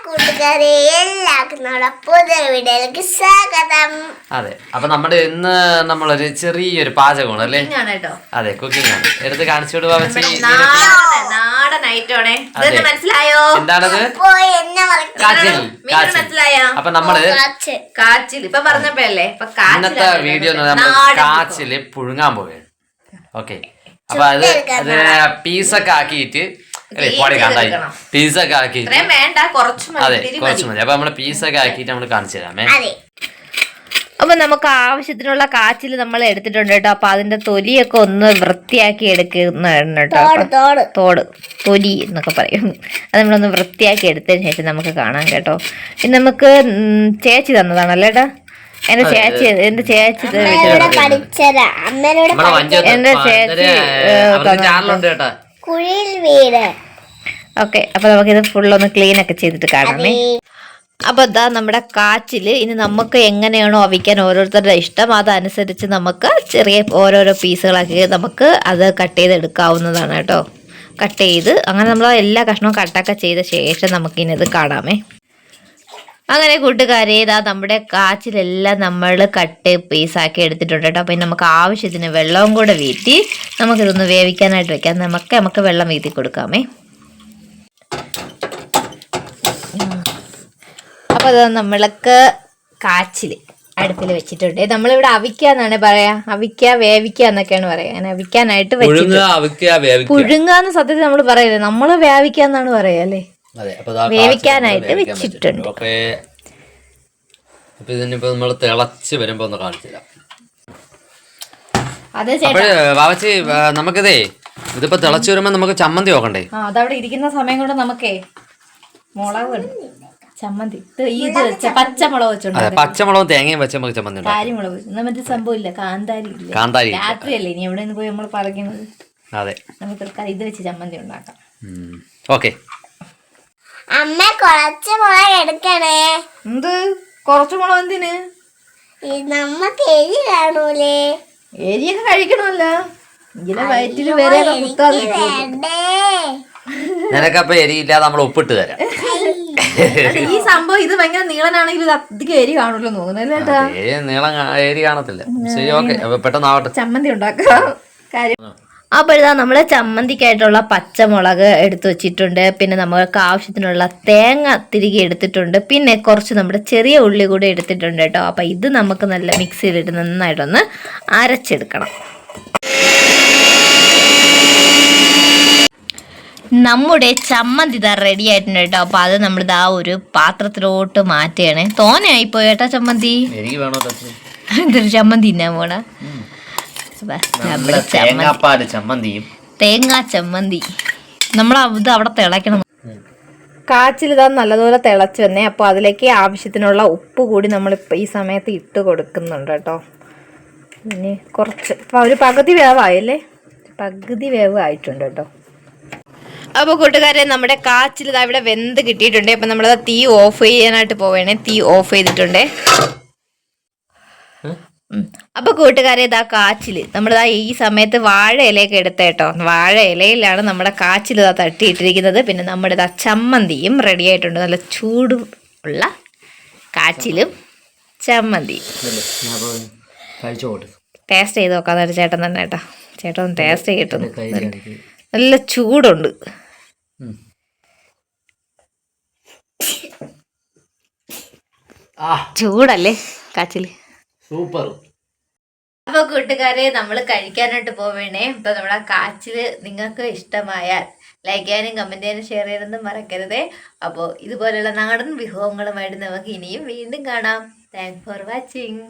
കൂട്ടുകാരെ എല്ലാവർക്കും നമ്മുടെ പുതിയ വീഡിയോയിലേക്ക് സ്വാഗതം. അതെ, അപ്പൊ നമ്മുടെ ഇന്ന് നമ്മളൊരു ചെറിയൊരു പാചകമാണ് അല്ലേ? അതെ, കുക്കിംഗ് ആണ്. എടുത്ത് കാണിച്ചോട് മനസ്സിലായോ എന്താണത്? അപ്പൊ നമ്മള് കാച്ചിൽ ഇപ്പൊ പറഞ്ഞപ്പോഴല്ലേ ഇന്നത്തെ വീഡിയോ കാച്ചില് പുഴുങ്ങാൻ പോവുകയാണ്. ഓക്കെ, അപ്പൊ അത് പീസൊക്കെ ആക്കിയിട്ട് പീസൊക്കെ ആക്കിയിട്ട് വേണ്ട കുറച്ച് അതെ കുറച്ച് മതി. അപ്പൊ നമ്മള് പീസൊക്കെ ആക്കിയിട്ട് നമ്മള് കാണിച്ചു തരാമേ. അപ്പൊ നമുക്ക് ആവശ്യത്തിനുള്ള കാച്ചിൽ നമ്മൾ എടുത്തിട്ടുണ്ട് കേട്ടോ. അപ്പൊ അതിന്റെ തൊലിയൊക്കെ ഒന്ന് വൃത്തിയാക്കി എടുക്കുന്നതാണ് കേട്ടോ. തൊലി എന്നൊക്കെ പറയും. അത് നമ്മളൊന്ന് വൃത്തിയാക്കി എടുത്തതിന് ശേഷം നമുക്ക് കാണാം കേട്ടോ. ഇത് നമുക്ക് ചേച്ചി തന്നതാണല്ലേ ഏട്ടാ? എന്റെ ചേച്ചി എന്റെ ചേച്ചി ഓക്കെ. അപ്പൊ നമുക്കിത് ഫുള്ളൊന്ന് ക്ലീൻ ഒക്കെ ചെയ്തിട്ട് കാണാമേ. അപ്പൊ ഇതാ നമ്മുടെ കാച്ചില്. ഇനി നമുക്ക് എങ്ങനെയാണോ അവിക്കാൻ ഓരോരുത്തരുടെ ഇഷ്ടം അതനുസരിച്ച് നമുക്ക് ചെറിയ ഓരോരോ പീസുകളാക്കി നമുക്ക് അത് കട്ട് ചെയ്തെടുക്കാവുന്നതാണ് കേട്ടോ. കട്ട് ചെയ്ത് അങ്ങനെ നമ്മൾ എല്ലാ കഷ്ണവും കട്ടൊക്കെ ചെയ്ത ശേഷം നമുക്കിനി ഇത് കാണാമേ. അങ്ങനെ കൂട്ടുകാരെ ഇതാ നമ്മുടെ കാച്ചിലെല്ലാം നമ്മൾ കട്ട് പീസാക്കി എടുത്തിട്ടുണ്ട് കേട്ടോ. അപ്പം നമുക്ക് ആവശ്യത്തിന് വെള്ളവും കൂടെ വീട്ടി നമുക്കിതൊന്ന് വേവിക്കാനായിട്ട് വെക്കാം. നമുക്ക് വെള്ളം വീത്തി കൊടുക്കാമേ. അപ്പോൾ അത് നമ്മൾക്ക് കാച്ചിൽ അടുപ്പിൽ വെച്ചിട്ടുണ്ട്. നമ്മളിവിടെ അവിക്കാന്നാണ് പറയാ. വേവിക്കുക എന്നൊക്കെയാണ് പറയാ. അങ്ങനെ അവിക്കാനായിട്ട് വെച്ചിട്ടുണ്ട്. പുഴുങ്ങാന്ന് സത്യത്തിൽ നമ്മൾ പറയല്ലേ, നമ്മള് വേവിക്കാന്നാണ് പറയാ അല്ലേ. വേവിക്കാനായിട്ട് വെച്ചിട്ടുണ്ട്. ഇതിനിപ്പോ നമ്മൾ തിളച്ച് വരുമ്പോ ഒന്ന് കാണിച്ചില്ല. ബാബച്ചി നമുക്കിതേ ഇതിപ്പോ തിളച്ച് വരുമ്പോ നമുക്ക് ചമ്മന്തി നോക്കണ്ടേ? അതവിടെ ഇരിക്കുന്ന സമയം കൊണ്ട് നമുക്കേ മുളക് ചമ്മന്തി പച്ചമുളക് വെച്ചോണ്ട് പച്ചമുളകും തേങ്ങയും വെച്ച് നമുക്ക് ചമ്മന്തി കാരിമുളക് മറ്റേ സംഭവം ഇല്ല, കാന്താരി രാത്രിയല്ലേ ഇനി എവിടെ നിന്ന് പോയി നമ്മൾ പറയുന്നത്. അതെ, നമുക്ക് ഇത് വെച്ച് ചമ്മന്തി ഉണ്ടാക്കാം. ഓക്കെ. അമ്മ കുറച്ച് മുളക് എടുക്കണേ. എന്ത് കുറച്ച് മുളക്? എന്തിന്? നമ്മക്ക് എരി കാണൂലേ? എരിയൊക്കെ കഴിക്കണമല്ലോ. ഇങ്ങനെ വയറ്റില് വരെ നിനക്കപ്പൊ എരിയില്ലാതെ നമ്മൾ ഉപ്പിട്ട് തരാം. ഈ സംഭവം ഇത് ഭയങ്കര നീളനാണെങ്കിൽ അധികം എരി കാണൂല്ലോ തോന്നുന്നല്ലേ? നീളം എരി കാണത്തില്ല. ശരി, ഓക്കെ. പെട്ടെന്നാവട്ടെ, ചമ്മന്തി ഉണ്ടാക്കാം കാര്യം. അപ്പോൾ ഇതാ നമ്മൾ ചമ്മന്തിക്കായിട്ടുള്ള പച്ചമുളക് എടുത്തു വെച്ചിട്ടുണ്ട്. പിന്നെ നമുക്ക് ആവശ്യത്തിനുള്ള തേങ്ങ തിരികെ എടുത്തിട്ടുണ്ട്. പിന്നെ കുറച്ച് നമ്മുടെ ചെറിയ ഉള്ളി കൂടി എടുത്തിട്ടുണ്ട് കേട്ടോ. അപ്പോൾ ഇത് നമുക്ക് നല്ല മിക്സിയിലിട്ട് നന്നായിട്ടൊന്ന് അരച്ചെടുക്കണം. നമ്മുടെ ചമ്മന്തി ഇതാ റെഡി ആയിട്ടുണ്ട് കേട്ടോ. അപ്പോൾ അത് നമ്മളിതാ ഒരു പാത്രത്തിലോട്ട് മാറ്റുകയാണ്. തോനെയായിപ്പോയി കേട്ടോ ചമ്മന്തി. എന്തൊരു ചമ്മന്തി തിന്നാൻ പോണ തേങ്ങാ ചമ്മന്തി നമ്മൾ ഇത് അവിടെ തിളയ്ക്കണം. കാച്ചിൽ ഇതാ നല്ലതുപോലെ തിളച്ച് വന്നേ. അപ്പോൾ അതിലേക്ക് ആവശ്യത്തിനുള്ള ഉപ്പ് കൂടി നമ്മൾ ഈ സമയത്ത് ഇട്ട് കൊടുക്കുന്നുണ്ട് കേട്ടോ. പിന്നെ കുറച്ച് ഒരു പകുതി വേവായല്ലേ, പകുതി വേവ് ആയിട്ടുണ്ട് കേട്ടോ. അപ്പോൾ കൂട്ടുകാരെ നമ്മുടെ കാച്ചിൽ ഇതാ ഇവിടെ വെന്ത് കിട്ടിയിട്ടുണ്ട്. അപ്പം നമ്മളത് തീ ഓഫ് ചെയ്യാനായിട്ട് പോവുകയാണെ. തീ ഓഫ് ചെയ്തിട്ടുണ്ട്. അപ്പൊ കൂട്ടുകാരെ ഇതാ കാച്ചില് നമ്മളിതാ ഈ സമയത്ത് വാഴ ഇലയൊക്കെ എടുത്ത കേട്ടോ. വാഴ ഇലയിലാണ് നമ്മുടെ കാച്ചിൽ ഇതാ തട്ടിയിട്ടിരിക്കുന്നത്. പിന്നെ നമ്മുടെ ഇതാ ചമ്മന്തിയും റെഡി ആയിട്ടുണ്ട്. നല്ല ചൂട് ഉള്ള കാച്ചിലും ചമ്മന്തിയും ടേസ്റ്റ് ചെയ്ത് നോക്കാന്ന് ചേട്ടൻ തന്നെ കേട്ടോ. ചേട്ടൻ ഒന്ന് ടേസ്റ്റ് ചെയ്തിട്ടൊന്ന്. നല്ല ചൂടുണ്ട്. ചൂടല്ലേ കാച്ചില്? സൂപ്പർ. അപ്പൊ കൂട്ടുകാരെ നമ്മൾ കഴിക്കാനായിട്ട് പോവേണേ. അപ്പൊ നമ്മുടെ കാച്ചില് നിങ്ങൾക്ക് ഇഷ്ടമായാൽ ലൈക്ക് ചെയ്യാനും കമന്റ് ചെയ്യാനും ഷെയർ ചെയ്യാനൊന്നും മറക്കരുതേ. അപ്പോൾ ഇതുപോലെയുള്ള നാടൻ വിഭവങ്ങളുമായിട്ട് നമുക്ക് ഇനിയും വീണ്ടും കാണാം. Thanks for watching.